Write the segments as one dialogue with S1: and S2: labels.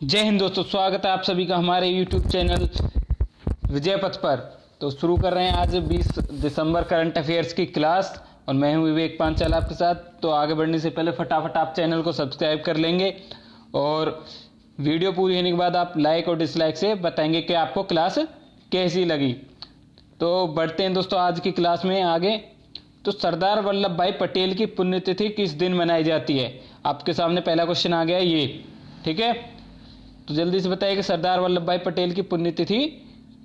S1: जय हिंद दोस्तों, स्वागत है आप सभी का हमारे YouTube चैनल विजय पथ पर। तो शुरू कर रहे हैं आज 20 दिसंबर करंट अफेयर्स की क्लास और मैं हूं विवेक पांचाल आपके साथ। तो आगे बढ़ने से पहले फटाफट आप चैनल को सब्सक्राइब कर लेंगे और वीडियो पूरी होने के बाद आप लाइक और डिसलाइक से बताएंगे कि आपको क्लास कैसी लगी। तो बढ़ते हैं दोस्तों आज की क्लास में आगे। तो सरदार वल्लभ भाई पटेल की पुण्यतिथि किस दिन मनाई जाती है? आपके सामने पहला क्वेश्चन आ गया ये, ठीक है। तो जल्दी से बताइए कि सरदार वल्लभ भाई पटेल की पुण्यतिथि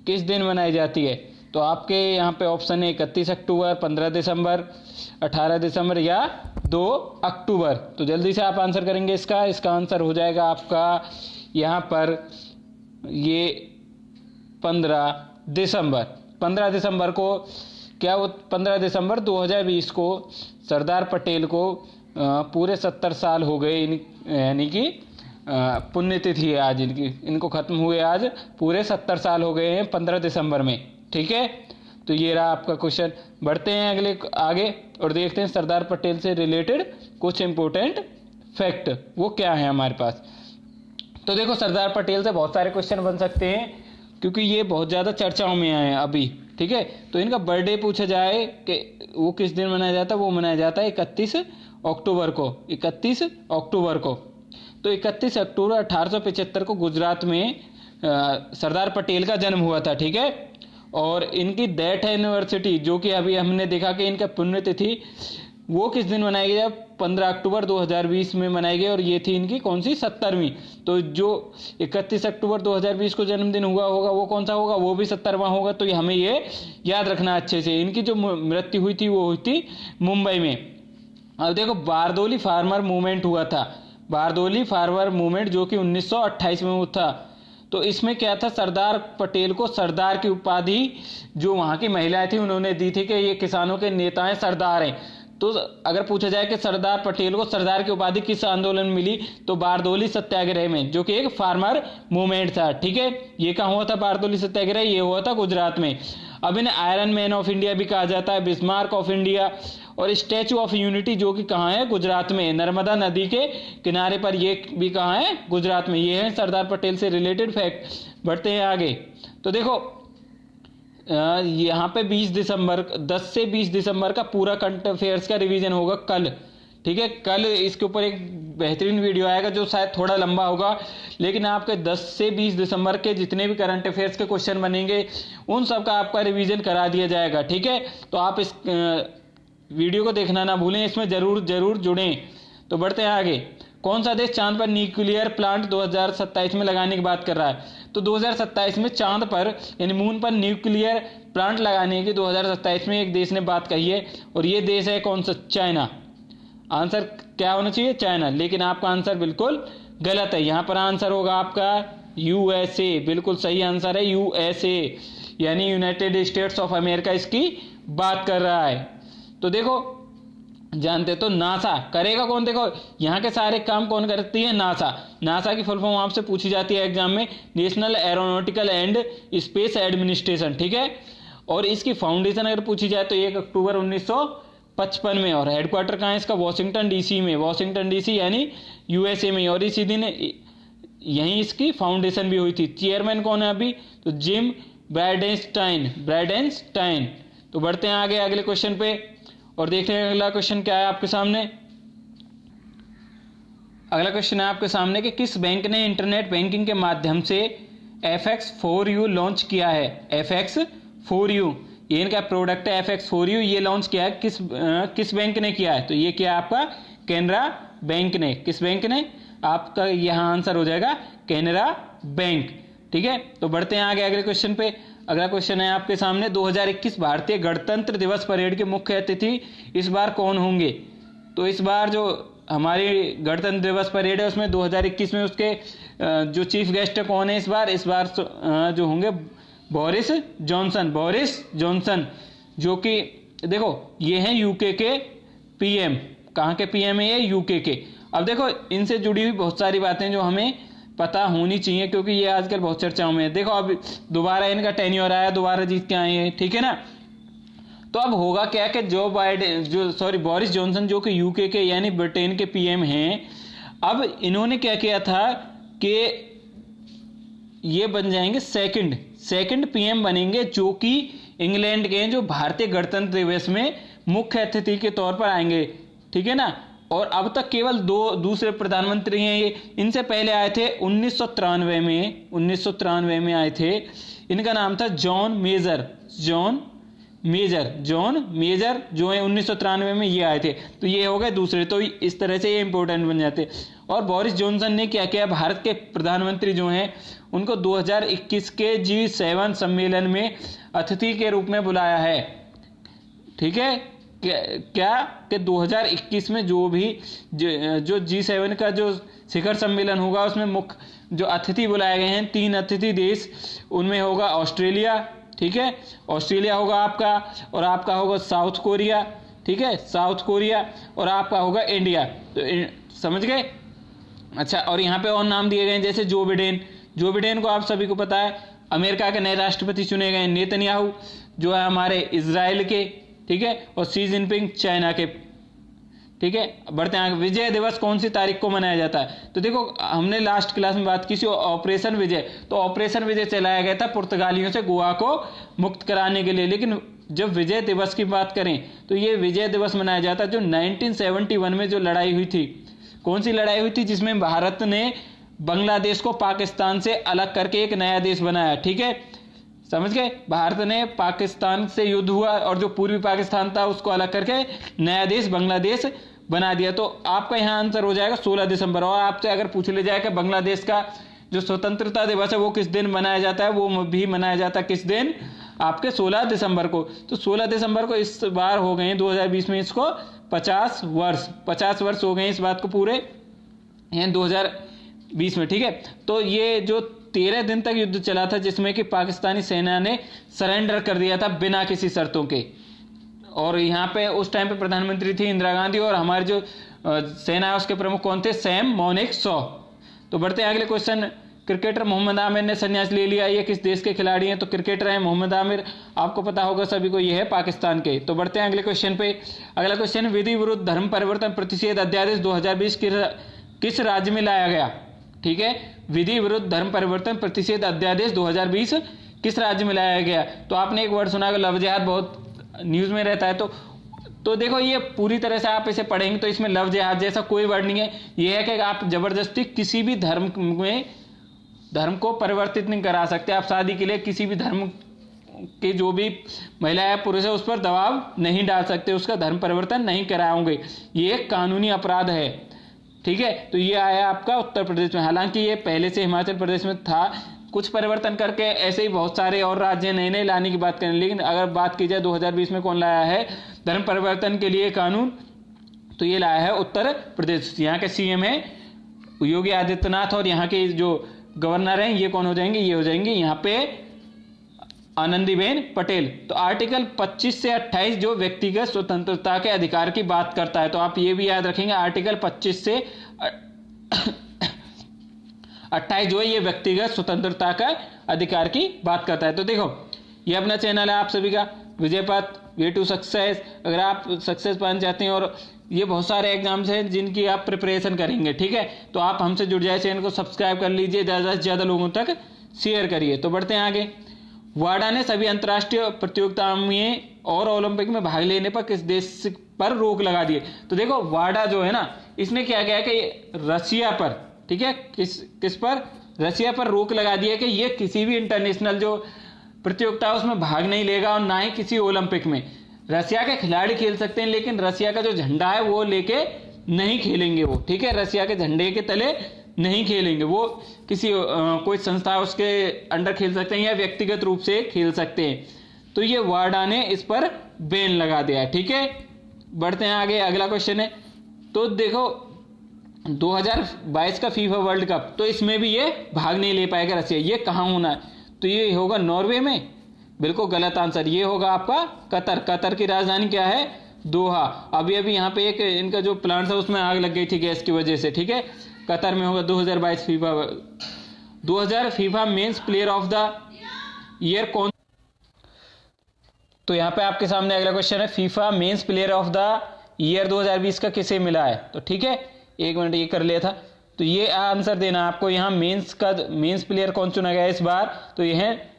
S1: किस दिन मनाई जाती है? तो आपके यहाँ पे ऑप्शन है 31 अक्टूबर, 15 दिसंबर, 18 दिसंबर या 2 अक्टूबर। तो जल्दी से आप आंसर करेंगे इसका आंसर हो जाएगा आपका यहाँ पर ये 15 दिसंबर। 15 दिसंबर को क्या वो 15 दिसंबर 2020 को सरदार पटेल को पूरे 70 साल हो गए, यानी कि पुण्यतिथि है आज इनको खत्म हुए आज पूरे 70 साल हो गए हैं 15 दिसंबर में, ठीक है। तो ये रहा आपका क्वेश्चन। बढ़ते हैं अगले आगे और देखते हैं सरदार पटेल से रिलेटेड कुछ इंपॉर्टेंट फैक्ट वो क्या है हमारे पास। तो देखो सरदार पटेल से बहुत सारे क्वेश्चन बन सकते हैं क्योंकि ये बहुत ज़्यादा चर्चाओं में आए हैं अभी, ठीक है। तो इनका बर्थडे पूछा जाए कि वो किस दिन मनाया जाता है, वो मनाया जाता है 31 अक्टूबर को। 31 अक्टूबर को तो 31 अक्टूबर 1875 को गुजरात में सरदार पटेल का जन्म हुआ था, ठीक है। और इनकी डेथ एनिवर्सिटी जो कि अभी हमने देखा कि इनका पुण्यतिथि वो किस दिन मनाई गई, 15 अक्टूबर 2020 में मनाई गई और ये थी इनकी कौन सी 70वीं। तो जो 31 अक्टूबर 2020 को जन्मदिन हुआ होगा वो कौन सा होगा, वो भी 70वां होगा। तो हमें ये याद रखना अच्छे से। इनकी जो मृत्यु हुई थी वो हुई थी मुंबई में। अब देखो बारदोली फार्मर मूवमेंट हुआ था, बारदोली फार्मर मूवमेंट जो कि 1928 में हुआ था। तो इसमें क्या था, सरदार पटेल को सरदार की उपाधि जो वहाँ की महिलाएं थी उन्होंने दी थी कि ये किसानों के नेता हैं, सरदार हैं। तो अगर पूछा जाए कि सरदार पटेल को सरदार की उपाधि किस आंदोलन में मिली, तो बारदोली सत्याग्रह में, जो कि एक फार्मर मूवमेंट था, ठीक है। ये कहाँ हुआ था बारदोली सत्याग्रह? ये हुआ था गुजरात में। अब इन्हें आयरन मैन ऑफ इंडिया भी कहा जाता है, बिस्मार्क ऑफ इंडिया। और स्टैचू ऑफ यूनिटी जो कि कहाँ है, गुजरात में, नर्मदा नदी के किनारे पर, ये भी कहाँ है, गुजरात में। ये है सरदार पटेल से रिलेटेड फैक्ट। बढ़ते हैं आगे। तो देखो यहाँ पे 10 से 20 दिसंबर का पूरा करंट अफेयर्स का रिवीजन होगा कल, ठीक है। कल इसके ऊपर एक बेहतरीन वीडियो आएगा जो शायद थोड़ा लंबा होगा, लेकिन आपके 10 से 20 दिसंबर के जितने भी करंट अफेयर्स के क्वेश्चन बनेंगे उन सब का आपका रिवीजन करा दिया जाएगा, ठीक है। तो आप इस वीडियो को देखना ना भूलें, इसमें जरूर जुड़ें। तो बढ़ते हैं आगे। कौन सा देश चांद पर न्यूक्लियर प्लांट 2027 में लगाने की बात कर रहा है? तो 2027 में चांद पर यानी मून पर न्यूक्लियर प्लांट लगाने की 2027 में एक देश ने बात कही है और ये देश है कौन सा? चाइना। आंसर क्या होना चाहिए? चाइना। लेकिन आपका आंसर बिल्कुल गलत है। यहाँ पर आंसर होगा आपका यूएसए। बिल्कुल सही आंसर है यूएसए, यानी यूनाइटेड स्टेट्स ऑफ अमेरिका इसकी बात कर रहा है। तो देखो जानते तो नासा करेगा कौन? देखो यहाँ के सारे काम कौन करती है? नासा। नासा की फुल फॉर्म आपसे पूछी जाती है एग्जाम में, national aeronautical and space administration, ठीक है। और इसकी फाउंडेशन अगर पूछी जाए तो 1 अक्टूबर 1955 में। और हेडक्वार्टर कहाँ है इसका? वॉशिंगटन डीसी में। वॉशिंगटन डीसी यानी यूएसए में। और इसी दिन यहीं इसकी फाउंडेशन भी हुई थी। चेयरमैन कौन है अभी? तो जिम ब्राइडेंस्टाइन। तो बढ़ते हैं आगे अगले क्वेश्चन पे और देखते हैं अगला क्वेश्चन क्या है आपके सामने। अगला क्वेश्चन है आपके सामने कि किस बैंक ने इंटरनेट बैंकिंग के माध्यम से FX4U लॉन्च किया है? FX4U ये इनका प्रोडक्ट है, FX4U ये लॉन्च किया है। किस बैंक ने किया है? तो ये किया आपका कैनरा बैंक ने। किस बैंक ने? आपका यहाँ आंसर हो जाएगा कैनरा बैंक, ठीक है। तो बढ़ते हैं आगे अगले क्वेश्चन पे। अगला क्वेश्चन है आपके सामने 2021 भारतीय गणतंत्र दिवस परेड के मुख्य अतिथि इस बार कौन होंगे? तो इस बार जो हमारी गणतंत्र दिवस परेड है उसमें 2021 में उसके जो चीफ गेस्ट है कौन है इस बार जो होंगे बोरिस जॉनसन, जो कि देखो ये हैं यूके के पीएम। कहाँ के पीएम है ये? यूके के। अब देखो इनसे जुड़ी हुई बहुत सारी बातें जो हमें पता होनी चाहिए क्योंकि ये आजकल बहुत चर्चाओं में है। देखो अब दोबारा इनका टेन्योर आया, दोबारा जीत के आए हैं, ठीक है ना। तो अब होगा क्या कि बोरिस जॉनसन जो कि यूके के यानी ब्रिटेन के पीएम हैं, अब इन्होंने क्या किया था कि ये बन जाएंगे सेकंड पीएम बनेंगे, जो कि इंग्लैंड के हैं, जो भारतीय गणतंत्र दिवस में मुख्य अतिथि के तौर पर आएंगे, ठीक है ना। और अब तक केवल दो दूसरे प्रधानमंत्री हैं ये। इनसे पहले आए थे 1993 में आए थे। इनका नाम था जॉन मेजर, जो है 1993 में ये आए थे। तो ये हो गए दूसरे। तो इस तरह से ये इंपॉर्टेंट बन जाते। और बोरिस जॉनसन ने क्या किया, भारत के प्रधानमंत्री जो हैं उनको 2021 के G7 सम्मेलन में अतिथि के रूप में बुलाया है, ठीक है। क्या कि 2021 में जो G7 का जो शिखर सम्मेलन होगा उसमें मुख्य जो अतिथि बुलाए गए हैं 3 अतिथि देश, उनमें होगा ऑस्ट्रेलिया, ठीक है, ऑस्ट्रेलिया होगा आपका, और आपका होगा साउथ कोरिया, ठीक है, साउथ कोरिया, और आपका होगा इंडिया। तो समझ गए। अच्छा, और यहाँ पे और नाम दिए गए जैसे जो बिडेन को आप सभी को पता है अमेरिका के नए राष्ट्रपति चुने गए। नेतन्याहू जो है हमारे इजराइल के, ठीक है, और शी जिनपिंग चाइना के, ठीक है। बढ़ते हैं आगे। विजय दिवस कौन सी तारीख को मनाया जाता है? तो देखो, हमने लास्ट क्लास में बात की थी ऑपरेशन विजय। तो ऑपरेशन विजय चलाया गया था पुर्तगालियों से गोवा को मुक्त कराने के लिए। लेकिन जब विजय दिवस की बात करें तो ये विजय दिवस मनाया जाता है जो 1971 में जो लड़ाई हुई थी। कौन सी लड़ाई हुई थी? जिसमें भारत ने बांग्लादेश को पाकिस्तान से अलग करके एक नया देश बनाया, ठीक है, समझ गए। भारत ने पाकिस्तान से युद्ध हुआ और जो पूर्वी पाकिस्तान था उसको अलग करके नया देश बांग्लादेश बना दिया। तो आपका यहाँ आंसर हो जाएगा 16 दिसंबर। और आपसे अगर पूछ ले जाए कि बांग्लादेश का जो स्वतंत्रता दिवस है वो किस दिन मनाया जाता है, वो भी मनाया जाता है किस दिन? आपके 16 दिसंबर को। तो 16 दिसंबर को इस बार हो गए 2020 में इसको 50 वर्ष हो गए इस बात को पूरे हैं 2020 में, ठीक है। तो ये जो 13 दिन तक युद्ध चला था जिसमें कि पाकिस्तानी सेना ने सरेंडर कर दिया था बिना किसी शर्तों के। और यहाँ पे उस टाइम पे प्रधानमंत्री थी इंदिरा गांधी, और हमारे जो सेना है उसके प्रमुख कौन थे? सैम मोनिक शॉ। तो बढ़ते हैं अगले क्वेश्चन। क्रिकेटर मोहम्मद आमिर ने संन्यास ले लिया, ये किस देश के खिलाड़ी हैं? तो क्रिकेटर हैं मोहम्मद आमिर, आपको पता होगा सभी को, ये है पाकिस्तान के। तो बढ़ते हैं अगले क्वेश्चन पे। अगला क्वेश्चन, विधि विरुद्ध धर्म परिवर्तन प्रतिषेध अध्यादेश 2020 किस राज्य में लाया गया? ठीक है, विधि विरुद्ध धर्म परिवर्तन प्रतिषेध अध्यादेश 2020 किस राज्य में लाया गया? तो आपने एक वर्ड सुना होगा, लव जिहाद, बहुत न्यूज में रहता है। तो देखो, ये पूरी तरह से आप इसे पढ़ेंगे तो इसमें लव जिहाद जैसा कोई वर्ड नहीं है। ये है कि आप जबरदस्ती किसी भी धर्म को परिवर्तित नहीं करा सकते। आप शादी के लिए किसी भी धर्म के जो भी महिला है पुरुष है उस पर दबाव नहीं डाल सकते, उसका धर्म परिवर्तन नहीं कराओगे, ये एक कानूनी अपराध है, ठीक है। तो ये आया आपका उत्तर प्रदेश में। हालांकि ये पहले से हिमाचल प्रदेश में था, कुछ परिवर्तन करके ऐसे ही बहुत सारे और राज्य नए लाने की बात करें। लेकिन अगर बात की जाए 2020 में कौन लाया है धर्म परिवर्तन के लिए कानून, तो ये लाया है उत्तर प्रदेश। यहाँ के सीएम है योगी आदित्यनाथ, और यहाँ के जो गवर्नर हैं ये कौन हो जाएंगे? ये हो जाएंगे यहाँ पे आनंदीबेन पटेल। तो आर्टिकल 25 से 28 जो व्यक्तिगत स्वतंत्रता के अधिकार की बात करता है, तो आप ये भी याद रखेंगे आर्टिकल 25 से 28 जो है ये व्यक्तिगत स्वतंत्रता का अधिकार की बात करता है। तो देखो, ये अपना चैनल है आप सभी का विजय पथ, वे टू सक्सेस। अगर आप सक्सेस पाना चाहते हैं, और ये बहुत सारे एग्जाम्स हैं जिनकी आप प्रिपरेशन करेंगे, ठीक है, तो आप हमसे जुड़ जाए, चैनल को सब्सक्राइब कर लीजिए, ज़्यादा से ज़्यादा लोगों तक शेयर करिए। तो बढ़ते हैं आगे। वाडा ने सभी अंतर्राष्ट्रीय प्रतियोगिताओं में और ओलंपिक में भाग लेने पर किस देश पर रोक लगा दी? तो देखो, वाडा जो है ना, इसने क्या किया कि रशिया पर, ठीक है, किस पर? रशिया पर रोक लगा दिया कि ये किसी भी इंटरनेशनल जो प्रतियोगिता उसमें भाग नहीं लेगा, और ना ही किसी ओलंपिक में। रशिया के खिलाड़ी खेल सकते हैं लेकिन रशिया का जो झंडा है वो लेके नहीं खेलेंगे वो, ठीक है, रशिया के झंडे के तले नहीं खेलेंगे वो। किसी कोई संस्था उसके अंडर खेल सकते हैं या व्यक्तिगत रूप से खेल सकते हैं। तो ये वाडा ने इस पर बैन लगा दिया है, ठीक है। बढ़ते हैं आगे। अगला क्वेश्चन है, तो देखो 2022 का फीफा वर्ल्ड कप, तो इसमें भी ये भाग नहीं ले पाएगा रशिया। ये कहाँ होना है? तो ये होगा नॉर्वे में। बिल्कुल गलत आंसर, ये होगा आपका कतर। कतर की राजधानी क्या है? दोहा। अभी यहाँ पे एक इनका जो प्लांट था उसमें आग लग गई थी गैस की वजह से, ठीक है। कतर में होगा 2022 FIFA. 2000 FIFA men's player of the year कौन? तो यहाँ पे आपके सामने अगला क्वेश्चन है, FIFA men's player of the year 2020 का किसे मिला है? तो ठीक है, एक मिनट, ये कर लिया था। तो ये आंसर देना आपको। यहाँ मेंस प्लेयर कौन चुना गया इस बार, तो ये है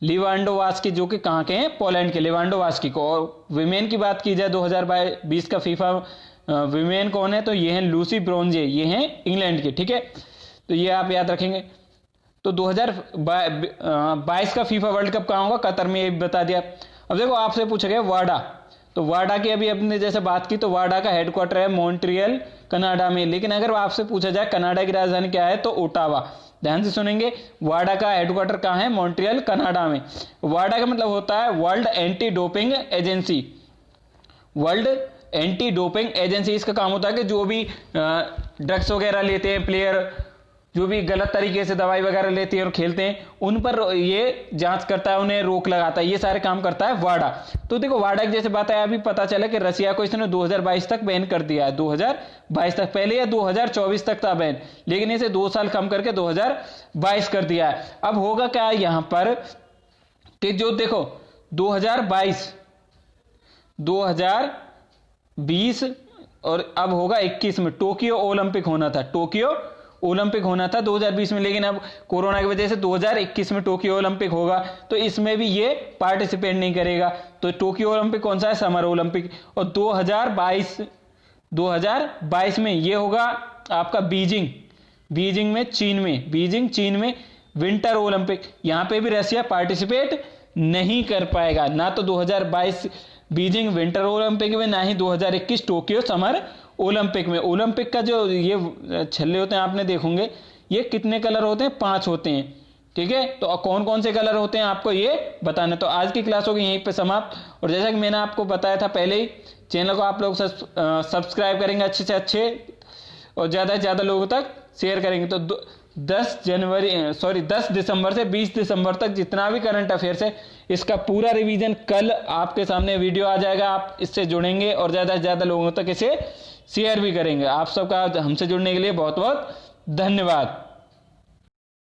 S1: लेवांडोव्स्की, जो कि कहाँ के हैं, पोलैंड के लेवांडोव्स्की को। और विमेन की बात की जाए 2020 का फीफा विमेन कौन है, तो ये है लूसी ब्रोंजे, ये हैं इंग्लैंड के, ठीक है। तो ये आप याद रखेंगे। तो 2022 का फीफा वर्ल्ड कप कहाँ होगा, कतर में, ये बता दिया। अब देखो आपसे पूछा गया वाडा, तो वाडा की अभी अपने जैसे बात की, तो वाडा का हेडक्वार्टर है मॉन्ट्रियल कनाडा में। लेकिन अगर आपसे पूछा जाए कनाडा की राजधानी क्या है, तो ओटावा। ध्यान से सुनेंगे, वाडा का हेडक्वार्टर कहाँ है, मॉन्ट्रियल कनाडा में। वाडा का मतलब होता है world anti doping agency. World anti doping agency, इसका काम होता है कि जो भी ड्रग्स वगैरह लेते हैं प्लेयर, जो भी गलत तरीके से दवाई वगैरह लेते हैं और खेलते हैं, उन पर ये जांच करता है, उन्हें रोक लगाता है, ये सारे काम करता है वाडा। तो देखो वाडा की जैसे बात है, अभी पता चला कि रसिया को इसने 2022 तक बैन कर दिया है। 2022 तक, पहले या 2024 तक था बैन, लेकिन इसे 2 साल कम करके 2022 कर दिया है। अब होगा क्या यहां पर कि जो देखो 2022, 2020 और अब होगा 21 में टोक्यो ओलंपिक होना था। टोक्यो ओलंपिक होना था 2020 में, लेकिन अब कोरोना की वजह से 2021 में टोक्यो ओलंपिक होगा, तो इसमें भी ये पार्टिसिपेट नहीं करेगा। तो टोक्यो ओलंपिक कौन सा है, समर ओलंपिक। और 2022 में ये होगा आपका बीजिंग में, चीन में विंटर ओलंपिक। यहां पे भी रसिया पार्टिसिपेट नहीं कर पाएगा, ना तो 2022 बीजिंग विंटर ओलंपिक में, ना ही 2021 टोक्यो समर ओलंपिक में। ओलंपिक का जो ये छल्ले होते हैं आपने देखोगे, ये कितने कलर होते हैं, 5 होते हैं, ठीक है। तो कौन कौन से कलर होते हैं आपको ये बताना। तो आज की क्लास होगी यहीं पे समाप्त। और जैसा कि मैंने आपको बताया था पहले ही, चैनल को आप लोग सब्सक्राइब करेंगे अच्छे से अच्छे, और ज़्यादा से ज़्यादा लोगों तक शेयर करेंगे। तो 10 दिसंबर से 20 दिसंबर तक जितना भी करंट अफेयर्स है, इसका पूरा रिवीजन कल आपके सामने वीडियो आ जाएगा। आप इससे जुड़ेंगे और ज़्यादा से ज़्यादा लोगों तक इसे शेयर भी करेंगे। आप सबका हमसे जुड़ने के लिए बहुत बहुत धन्यवाद।